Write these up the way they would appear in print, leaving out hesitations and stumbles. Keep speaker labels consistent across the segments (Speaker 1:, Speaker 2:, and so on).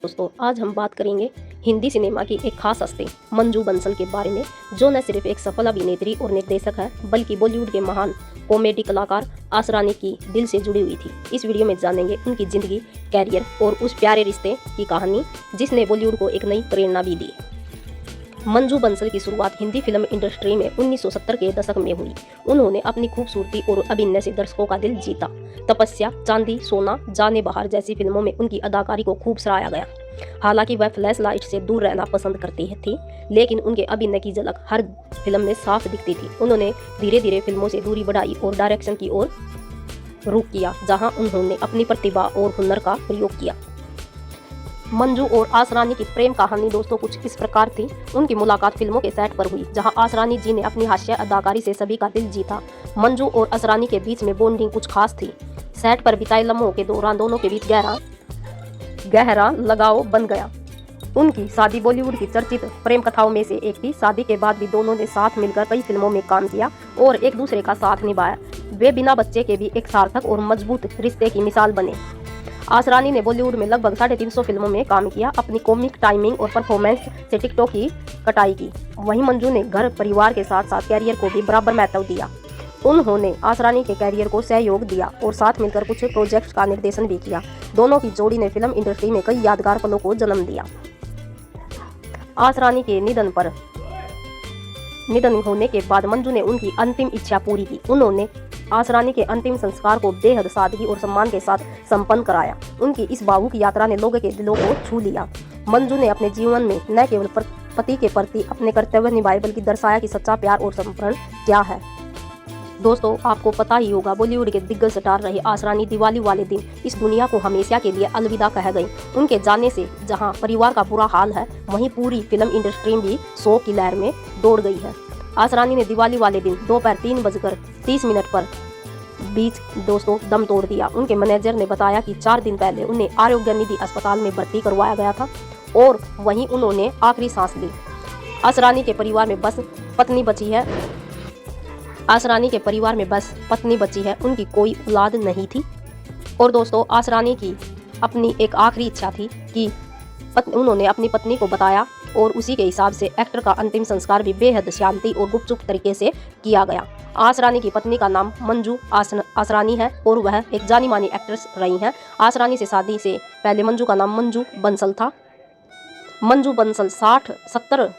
Speaker 1: दोस्तों आज हम बात करेंगे हिंदी सिनेमा की एक खास हस्ती मंजू बंसल के बारे में, जो न सिर्फ एक सफल अभिनेत्री और निर्देशक है बल्कि बॉलीवुड के महान कॉमेडी कलाकार आसरानी की दिल से जुड़ी हुई थी। इस वीडियो में जानेंगे उनकी जिंदगी, कैरियर और उस प्यारे रिश्ते की कहानी जिसने बॉलीवुड को एक नई प्रेरणा भी दी। मंजू बंसल की शुरुआत हिंदी फिल्म इंडस्ट्री में 1970 के दशक में हुई। उन्होंने अपनी खूबसूरती और अभिनय से दर्शकों का दिल जीता। तपस्या, चांदी, सोना, जाने बहार जैसी फिल्मों में उनकी अदाकारी को खूब सराहा गया। हालांकि वह फ्लैश लाइट से दूर रहना पसंद करती थी, लेकिन उनके अभिनय की झलक हर फिल्म में साफ दिखती थी। उन्होंने धीरे धीरे फिल्मों से दूरी बढ़ाई और डायरेक्शन की ओर रुख किया, जहां उन्होंने अपनी प्रतिभा और हुनर का प्रयोग किया। मंजू और आसरानी की प्रेम कहानी दोस्तों कुछ इस प्रकार थी। उनकी मुलाकात फिल्मों के सेट पर हुई, जहां आसरानी जी ने अपनी हास्य अदाकारी से सभी का दिल जीता। मंजू और आसरानी के बीच में बॉन्डिंग कुछ खास थी। सेट पर बिताए लम्हों के दौरान दोनों के बीच गहरा लगाव बन गया। उनकी शादी बॉलीवुड की चर्चित प्रेम कथाओं में से एक थी। शादी के बाद भी दोनों ने साथ मिलकर कई फिल्मों में काम किया और एक दूसरे का साथ निभाया। वे बिना बच्चे के भी एक सार्थक और मजबूत रिश्ते की मिसाल बने। आसरानी ने बॉलीवुड में लगभग 350 फिल्मों में काम किया। अपनी कॉमिक टाइमिंग और परफॉर्मेंस से टिकटॉक की कटाई की। वहीं मंजू ने घर परिवार के साथ साथ कैरियर को भी बराबर महत्व दिया। उन्होंने आसरानी के कैरियर को सहयोग दिया और साथ मिलकर कुछ प्रोजेक्ट्स का निर्देशन भी किया। दोनों की जोड़ी ने फिल्म इंडस्ट्री में कई यादगार पलों को जन्म दिया। आसरानी के निधन होने के बाद मंजू ने उनकी अंतिम इच्छा पूरी की। उन्होंने आसरानी के अंतिम संस्कार को बेहद सादगी और सम्मान के साथ संपन्न कराया। उनकी इस भावुक यात्रा ने लोगों के दिलों को छू लिया। मंजू ने अपने जीवन में न केवल पति के प्रति अपने कर्तव्य निभाए, बल्कि दर्शाया कि सच्चा प्यार और समर्पण क्या है। दोस्तों आपको पता ही होगा, बॉलीवुड के दिग्गज स्टार रहे आसरानी दिवाली वाले दिन इस दुनिया को हमेशा के लिए अलविदा कह गई। उनके जाने से जहां परिवार का बुरा हाल है, वहीं पूरी फिल्म इंडस्ट्री भी शोक की लहर में दौड़ गई है। आसरानी ने दिवाली वाले दिन दोपहर 3:30 पर बीच दोस्तों दम तोड़ दिया। उनके मैनेजर ने बताया कि 4 दिन पहले उन्हें आरोग्य निधि अस्पताल में भर्ती करवाया गया था और वहीं उन्होंने आखिरी सांस ली। आसरानी के परिवार में बस पत्नी बची है। उनकी कोई औलाद नहीं थी। और दोस्तों आसरानी की अपनी एक आखिरी इच्छा थी कि उन्होंने अपनी पत्नी को बताया और उसी के हिसाब से एक्टर का अंतिम संस्कार भी बेहद शांति और गुपचुप तरीके से किया गया। आसरानी की पत्नी का नाम मंजू आसरानी है और वह एक जानी मानी एक्ट्रेस रही हैं। आसरानी से शादी से पहले मंजू का नाम मंजू बंसल था। मंजू बंसल 60-70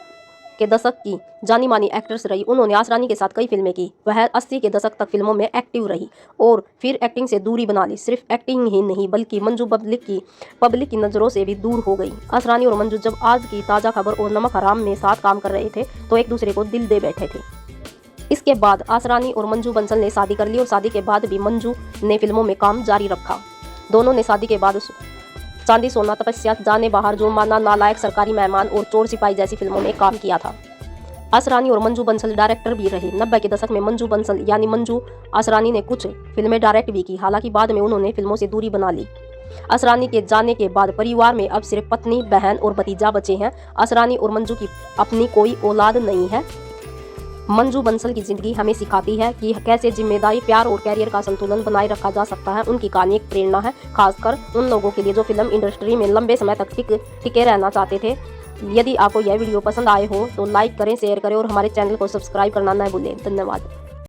Speaker 1: के दशक की जानी मानी एक्ट्रेस रही। उन्होंने आसरानी के साथ कई फिल्में की। वह 80 के दशक तक फिल्मों में एक्टिव रही और फिर एक्टिंग से दूरी बना ली। सिर्फ एक्टिंग ही नहीं, बल्कि मंजू पब्लिक की नज़रों से भी दूर हो गई। आसरानी और मंजू जब आज की ताज़ा खबर और नमक हराम में साथ काम कर रहे थे तो एक दूसरे को दिल दे बैठे थे। इसके बाद आसरानी और मंजू बंसल ने शादी कर ली और शादी के बाद भी मंजू ने फिल्मों में काम जारी रखा। दोनों ने शादी के बाद चांदी, सोना, तपस्या, जाने बहार, जुर्माना, नालायक, सरकारी मेहमान और चोर सिपाही जैसी फिल्मों में काम किया था। आसरानी और मंजू बंसल डायरेक्टर भी रहे। 90 के दशक में मंजू बंसल यानी मंजू आसरानी ने कुछ फिल्में डायरेक्ट भी की। हालांकि बाद में उन्होंने फिल्मों से दूरी बना ली। आसरानी के जाने के बाद परिवार में अब सिर्फ पत्नी, बहन और भतीजा बचे हैं। आसरानी और मंजू की अपनी कोई औलाद नहीं है। मंजू बंसल की जिंदगी हमें सिखाती है कि कैसे जिम्मेदारी, प्यार और कैरियर का संतुलन बनाए रखा जा सकता है। उनकी कहानी एक प्रेरणा है, खासकर उन लोगों के लिए जो फिल्म इंडस्ट्री में लंबे समय तक टिके रहना चाहते थे। यदि आपको यह वीडियो पसंद आए हो तो लाइक करें, शेयर करें और हमारे चैनल को सब्सक्राइब करना न भूलें। धन्यवाद।